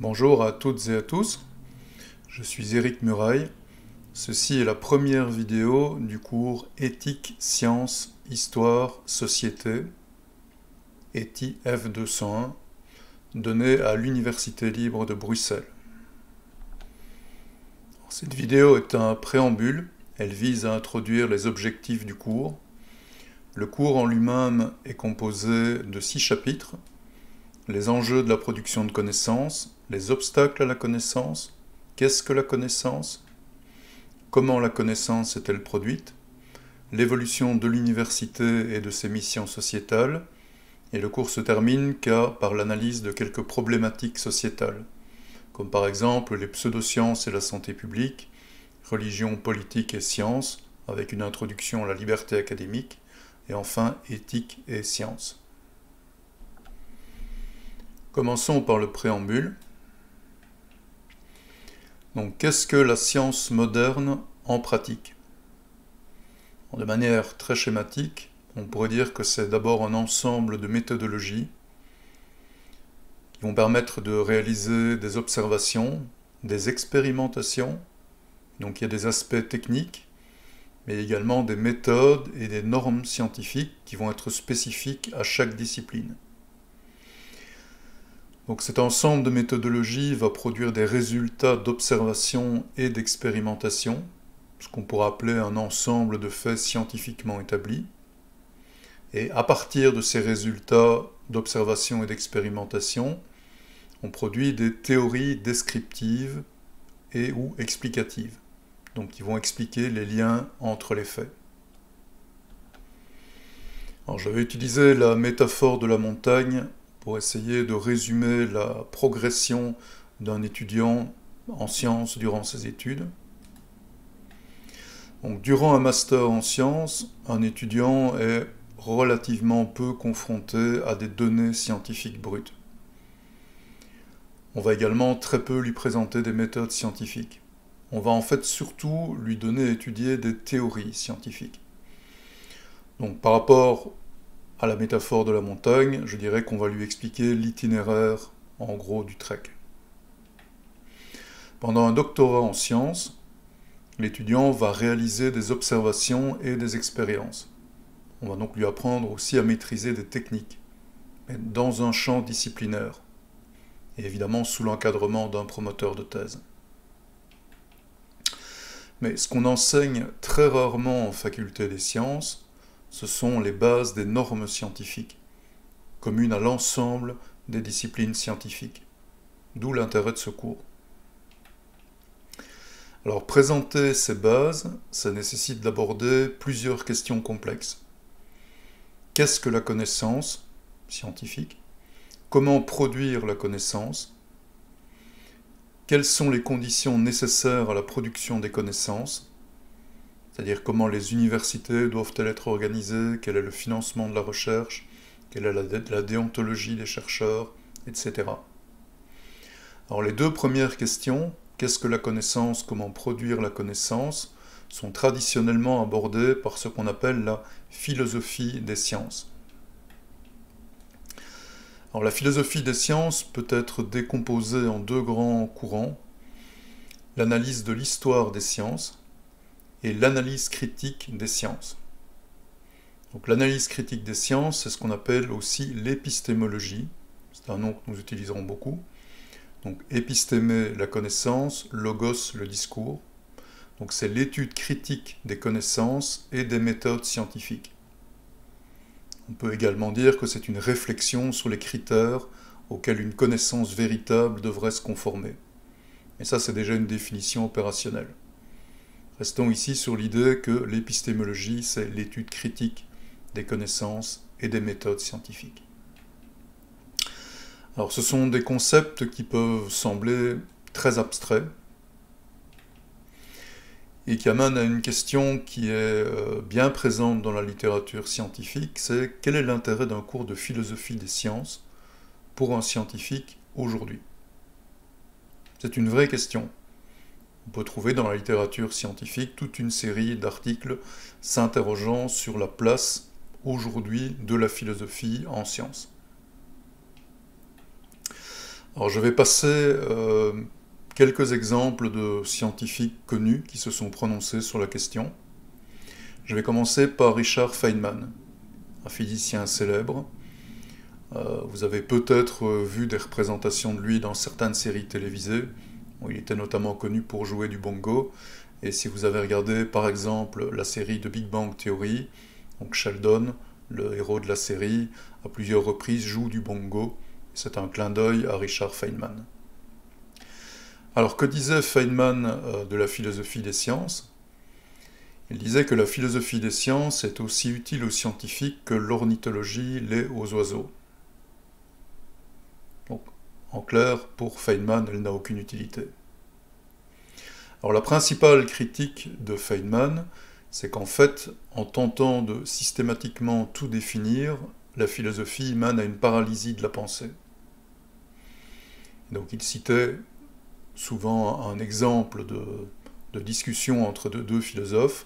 Bonjour à toutes et à tous, je suis Éric Muraille. Ceci est la première vidéo du cours Éthique, Sciences, Histoire, Société, ETI F201, donné à l'Université libre de Bruxelles. Cette vidéo est un préambule, elle vise à introduire les objectifs du cours. Le cours en lui-même est composé de 6 chapitres. Les enjeux de la production de connaissances, les obstacles à la connaissance, qu'est-ce que la connaissance, comment la connaissance est-elle produite, l'évolution de l'université et de ses missions sociétales, et le cours se termine par l'analyse de quelques problématiques sociétales, comme par exemple les pseudosciences et la santé publique, religion, politique et sciences, avec une introduction à la liberté académique, et enfin éthique et sciences. Commençons par le préambule. Donc, qu'est-ce que la science moderne en pratique? De manière très schématique, on pourrait dire que c'est d'abord un ensemble de méthodologies qui vont permettre de réaliser des observations, des expérimentations. Donc, il y a des aspects techniques, mais également des méthodes et des normes scientifiques qui vont être spécifiques à chaque discipline. Donc cet ensemble de méthodologies va produire des résultats d'observation et d'expérimentation, ce qu'on pourrait appeler un ensemble de faits scientifiquement établis. Et à partir de ces résultats d'observation et d'expérimentation, on produit des théories descriptives et ou explicatives, donc qui vont expliquer les liens entre les faits. Alors j'avais utilisé la métaphore de la montagne pour essayer de résumer la progression d'un étudiant en sciences durant ses études. Donc, durant un master en sciences, un étudiant est relativement peu confronté à des données scientifiques brutes. On va également très peu lui présenter des méthodes scientifiques. On va en fait surtout lui donner à étudier des théories scientifiques. Donc par rapport à la métaphore de la montagne, je dirais qu'on va lui expliquer l'itinéraire, en gros, du trek. Pendant un doctorat en sciences, l'étudiant va réaliser des observations et des expériences. On va donc lui apprendre aussi à maîtriser des techniques, mais dans un champ disciplinaire, et évidemment sous l'encadrement d'un promoteur de thèse. Mais ce qu'on enseigne très rarement en faculté des sciences, ce sont les bases des normes scientifiques, communes à l'ensemble des disciplines scientifiques. D'où l'intérêt de ce cours. Alors, présenter ces bases, ça nécessite d'aborder plusieurs questions complexes. Qu'est-ce que la connaissance scientifique? Comment produire la connaissance? Quelles sont les conditions nécessaires à la production des connaissances? C'est-à-dire comment les universités doivent-elles être organisées, quel est le financement de la recherche, quelle est la déontologie des chercheurs, etc. Alors les deux premières questions, qu'est-ce que la connaissance, comment produire la connaissance, sont traditionnellement abordées par ce qu'on appelle la philosophie des sciences. Alors la philosophie des sciences peut être décomposée en deux grands courants, l'analyse de l'histoire des sciences, et l'analyse critique des sciences. Donc l'analyse critique des sciences, c'est ce qu'on appelle aussi l'épistémologie, c'est un nom que nous utiliserons beaucoup. Donc épistémé, la connaissance, logos, le discours. Donc c'est l'étude critique des connaissances et des méthodes scientifiques. On peut également dire que c'est une réflexion sur les critères auxquels une connaissance véritable devrait se conformer. Et ça, c'est déjà une définition opérationnelle. Restons ici sur l'idée que l'épistémologie, c'est l'étude critique des connaissances et des méthodes scientifiques. Alors, ce sont des concepts qui peuvent sembler très abstraits et qui amènent à une question qui est bien présente dans la littérature scientifique, c'est quel est l'intérêt d'un cours de philosophie des sciences pour un scientifique aujourd'hui? C'est une vraie question. On peut trouver dans la littérature scientifique toute une série d'articles s'interrogeant sur la place aujourd'hui de la philosophie en sciences. Alors je vais passer quelques exemples de scientifiques connus qui se sont prononcés sur la question. Je vais commencer par Richard Feynman, un physicien célèbre. Vous avez peut-être vu des représentations de lui dans certaines séries télévisées, où il était notamment connu pour jouer du bongo. Et si vous avez regardé par exemple la série de Big Bang Theory, donc Sheldon, le héros de la série, à plusieurs reprises joue du bongo. C'est un clin d'œil à Richard Feynman. Alors que disait Feynman de la philosophie des sciences? Il disait que la philosophie des sciences est aussi utile aux scientifiques que l'ornithologie l'est aux oiseaux. Donc, en clair, pour Feynman, elle n'a aucune utilité. Alors la principale critique de Feynman, c'est qu'en fait, en tentant de systématiquement tout définir, la philosophie mène à une paralysie de la pensée. Donc il citait souvent un exemple de discussion entre deux philosophes.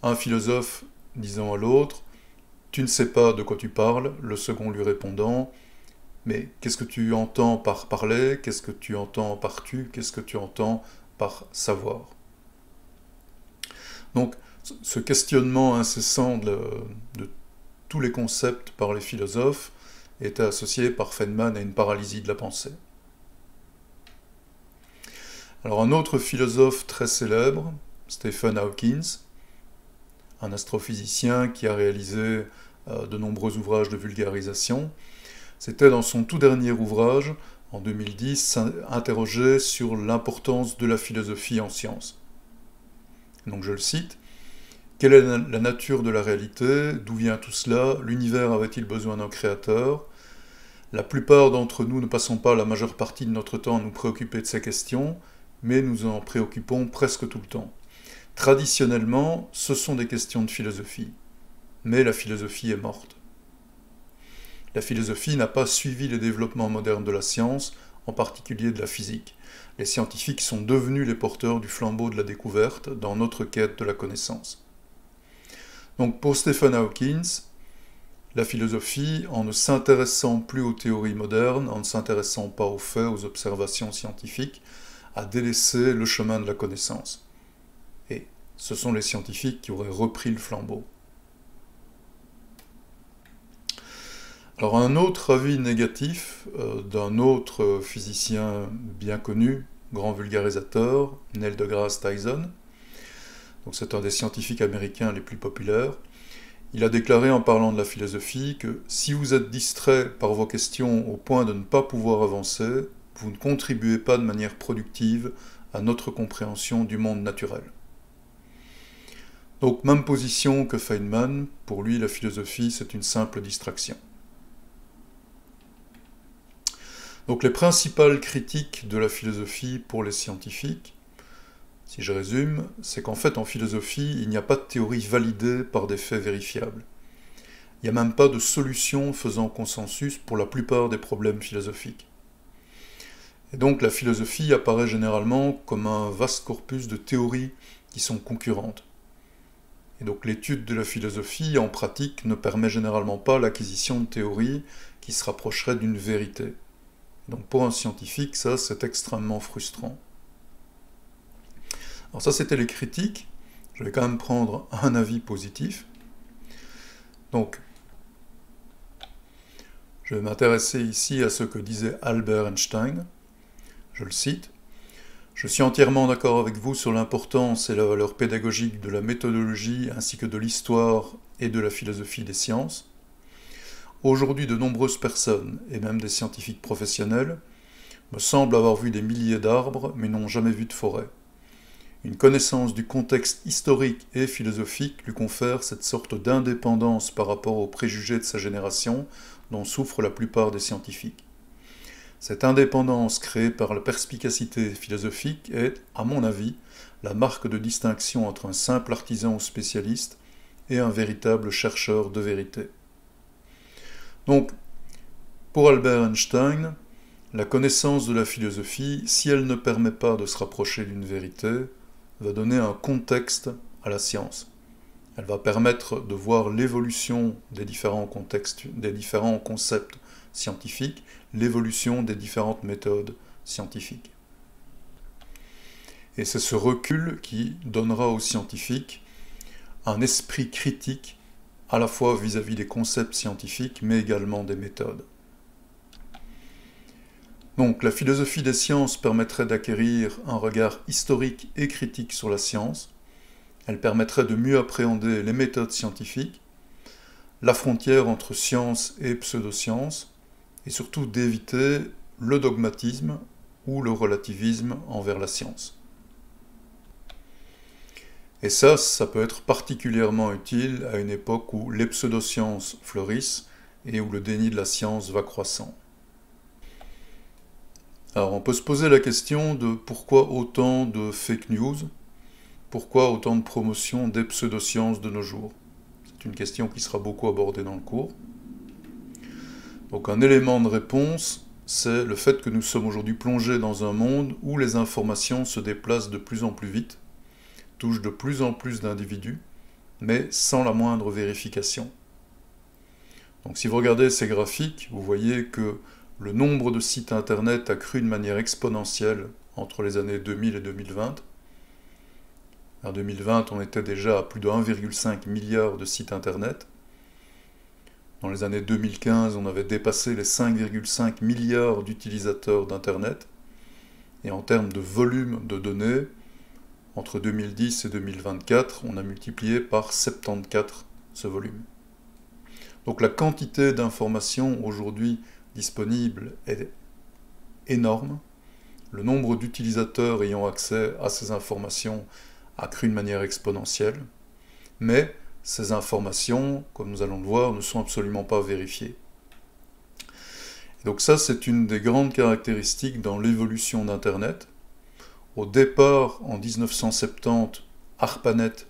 Un philosophe disant à l'autre « Tu ne sais pas de quoi tu parles », le second lui répondant « Mais qu'est-ce que tu entends par parler? Qu'est-ce que tu entends par tu? Qu'est-ce que tu entends par savoir ?» Donc, ce questionnement incessant de tous les concepts par les philosophes était associé par Feynman à une paralysie de la pensée. Alors, un autre philosophe très célèbre, Stephen Hawking, un astrophysicien qui a réalisé de nombreux ouvrages de vulgarisation, c'était dans son tout dernier ouvrage, en 2010, interrogé sur l'importance de la philosophie en sciences. Donc je le cite, « Quelle est la nature de la réalité? D'où vient tout cela? L'univers avait-il besoin d'un créateur? La plupart d'entre nous ne passons pas la majeure partie de notre temps à nous préoccuper de ces questions, mais nous en préoccupons presque tout le temps. Traditionnellement, ce sont des questions de philosophie, mais la philosophie est morte. La philosophie n'a pas suivi les développements modernes de la science, en particulier de la physique. Les scientifiques sont devenus les porteurs du flambeau de la découverte dans notre quête de la connaissance. » Donc pour Stephen Hawking, la philosophie, en ne s'intéressant plus aux théories modernes, en ne s'intéressant pas aux faits, aux observations scientifiques, a délaissé le chemin de la connaissance. Et ce sont les scientifiques qui auraient repris le flambeau. Alors un autre avis négatif d'un autre physicien bien connu, grand vulgarisateur, Neil deGrasse Tyson, donc c'est un des scientifiques américains les plus populaires, il a déclaré en parlant de la philosophie que si vous êtes distrait par vos questions au point de ne pas pouvoir avancer, vous ne contribuez pas de manière productive à notre compréhension du monde naturel. Donc même position que Feynman, pour lui la philosophie c'est une simple distraction. Donc les principales critiques de la philosophie pour les scientifiques, si je résume, c'est qu'en fait en philosophie, il n'y a pas de théorie validée par des faits vérifiables. Il n'y a même pas de solution faisant consensus pour la plupart des problèmes philosophiques. Et donc la philosophie apparaît généralement comme un vaste corpus de théories qui sont concurrentes. Et donc l'étude de la philosophie en pratique ne permet généralement pas l'acquisition de théories qui se rapprocheraient d'une vérité. Donc pour un scientifique, ça c'est extrêmement frustrant. Alors ça c'était les critiques, je vais quand même prendre un avis positif. Donc, je vais m'intéresser ici à ce que disait Albert Einstein, je le cite. « Je suis entièrement d'accord avec vous sur l'importance et la valeur pédagogique de la méthodologie ainsi que de l'histoire et de la philosophie des sciences. Aujourd'hui, de nombreuses personnes, et même des scientifiques professionnels, me semblent avoir vu des milliers d'arbres, mais n'ont jamais vu de forêt. Une connaissance du contexte historique et philosophique lui confère cette sorte d'indépendance par rapport aux préjugés de sa génération dont souffrent la plupart des scientifiques. Cette indépendance créée par la perspicacité philosophique est, à mon avis, la marque de distinction entre un simple artisan ou spécialiste et un véritable chercheur de vérité. » Donc, pour Albert Einstein, la connaissance de la philosophie, si elle ne permet pas de se rapprocher d'une vérité, va donner un contexte à la science. Elle va permettre de voir l'évolution des différents contextes, des différents concepts scientifiques, l'évolution des différentes méthodes scientifiques. Et c'est ce recul qui donnera aux scientifiques un esprit critique à la fois vis-à-vis des concepts scientifiques, mais également des méthodes. Donc la philosophie des sciences permettrait d'acquérir un regard historique et critique sur la science. Elle permettrait de mieux appréhender les méthodes scientifiques, la frontière entre science et pseudoscience, et surtout d'éviter le dogmatisme ou le relativisme envers la science. Et ça peut être particulièrement utile à une époque où les pseudosciences fleurissent et où le déni de la science va croissant. Alors on peut se poser la question de pourquoi autant de fake news, pourquoi autant de promotion des pseudosciences de nos jours. C'est une question qui sera beaucoup abordée dans le cours. Donc un élément de réponse, c'est le fait que nous sommes aujourd'hui plongés dans un monde où les informations se déplacent de plus en plus vite, touchent de plus en plus d'individus, mais sans la moindre vérification. Donc si vous regardez ces graphiques, vous voyez que le nombre de sites internet a cru de manière exponentielle entre les années 2000 et 2020. En 2020, on était déjà à plus de 1,5 milliard de sites internet. Dans les années 2015, on avait dépassé les 5,5 milliards d'utilisateurs d'internet. Et en termes de volume de données, entre 2010 et 2024, on a multiplié par 74 ce volume. Donc la quantité d'informations aujourd'hui disponibles est énorme. Le nombre d'utilisateurs ayant accès à ces informations a cru de manière exponentielle. Mais ces informations, comme nous allons le voir, ne sont absolument pas vérifiées. Et donc ça, c'est une des grandes caractéristiques dans l'évolution d'Internet. Au départ, en 1970, ARPANET,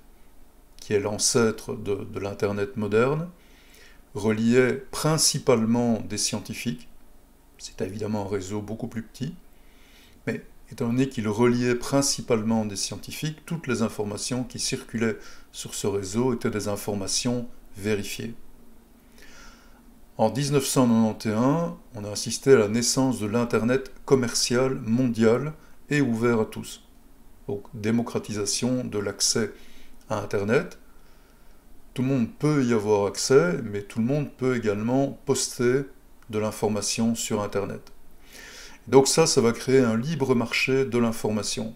qui est l'ancêtre de l'Internet moderne, reliait principalement des scientifiques. C'est évidemment un réseau beaucoup plus petit, mais étant donné qu'il reliait principalement des scientifiques, toutes les informations qui circulaient sur ce réseau étaient des informations vérifiées. En 1991, on a assisté à la naissance de l'Internet commercial mondial et ouvert à tous. Donc, démocratisation de l'accès à Internet. Tout le monde peut y avoir accès, mais tout le monde peut également poster de l'information sur Internet. Donc ça va créer un libre marché de l'information.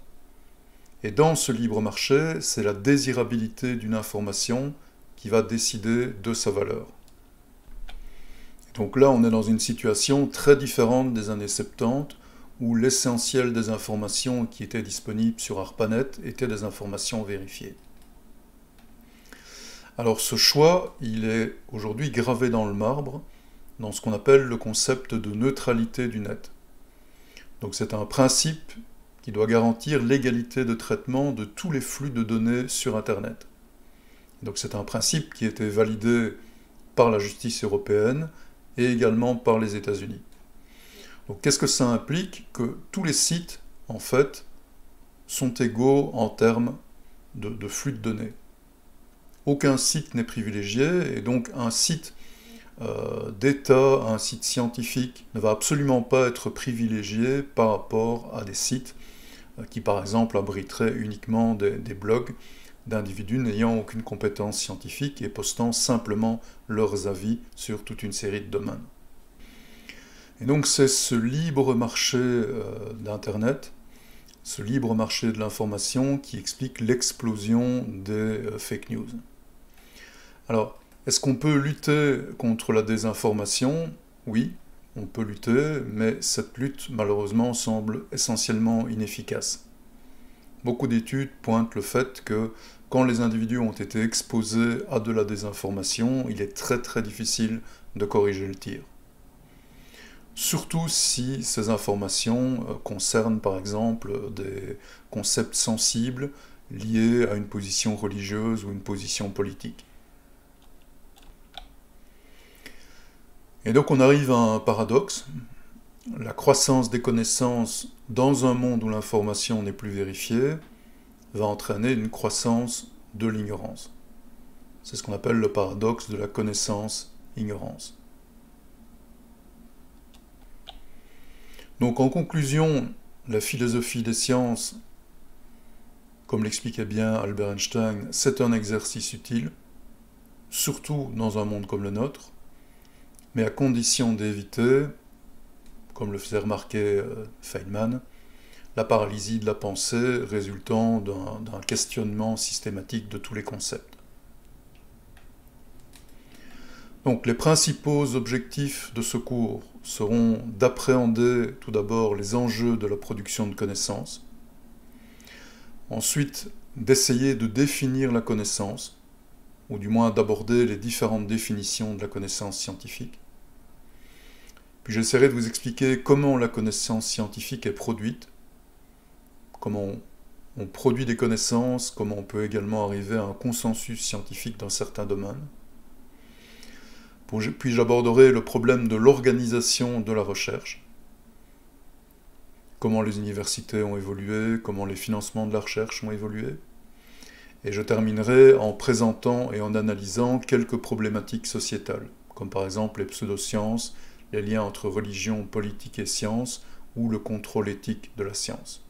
Et dans ce libre marché, c'est la désirabilité d'une information qui va décider de sa valeur. Donc là, on est dans une situation très différente des années 70, où l'essentiel des informations qui étaient disponibles sur ARPANET étaient des informations vérifiées. Alors ce choix, il est aujourd'hui gravé dans le marbre, dans ce qu'on appelle le concept de neutralité du net. Donc c'est un principe qui doit garantir l'égalité de traitement de tous les flux de données sur Internet. Donc c'est un principe qui a été validé par la justice européenne et également par les États-Unis. Donc qu'est-ce que ça implique? Que tous les sites, en fait, sont égaux en termes de flux de données. Aucun site n'est privilégié, et donc un site d'État, un site scientifique, ne va absolument pas être privilégié par rapport à des sites qui, par exemple, abriteraient uniquement des blogs d'individus n'ayant aucune compétence scientifique et postant simplement leurs avis sur toute une série de domaines. Et donc c'est ce libre marché d'Internet, ce libre marché de l'information qui explique l'explosion des fake news. Alors, est-ce qu'on peut lutter contre la désinformation? Oui, on peut lutter, mais cette lutte, malheureusement, semble essentiellement inefficace. Beaucoup d'études pointent le fait que quand les individus ont été exposés à de la désinformation, il est très très difficile de corriger le tir. Surtout si ces informations concernent par exemple des concepts sensibles liés à une position religieuse ou une position politique. Et donc on arrive à un paradoxe. La croissance des connaissances dans un monde où l'information n'est plus vérifiée va entraîner une croissance de l'ignorance. C'est ce qu'on appelle le paradoxe de la connaissance-ignorance. Donc en conclusion, la philosophie des sciences, comme l'expliquait bien Albert Einstein, c'est un exercice utile, surtout dans un monde comme le nôtre, mais à condition d'éviter, comme le faisait remarquer Feynman, la paralysie de la pensée résultant d'un questionnement systématique de tous les concepts. Donc les principaux objectifs de ce cours seront d'appréhender tout d'abord les enjeux de la production de connaissances, ensuite d'essayer de définir la connaissance, ou du moins d'aborder les différentes définitions de la connaissance scientifique. Puis j'essaierai de vous expliquer comment la connaissance scientifique est produite, comment on produit des connaissances, comment on peut également arriver à un consensus scientifique dans certains domaines. Puis j'aborderai le problème de l'organisation de la recherche, comment les universités ont évolué, comment les financements de la recherche ont évolué. Et je terminerai en présentant et en analysant quelques problématiques sociétales, comme par exemple les pseudosciences, les liens entre religion, politique et science, ou le contrôle éthique de la science.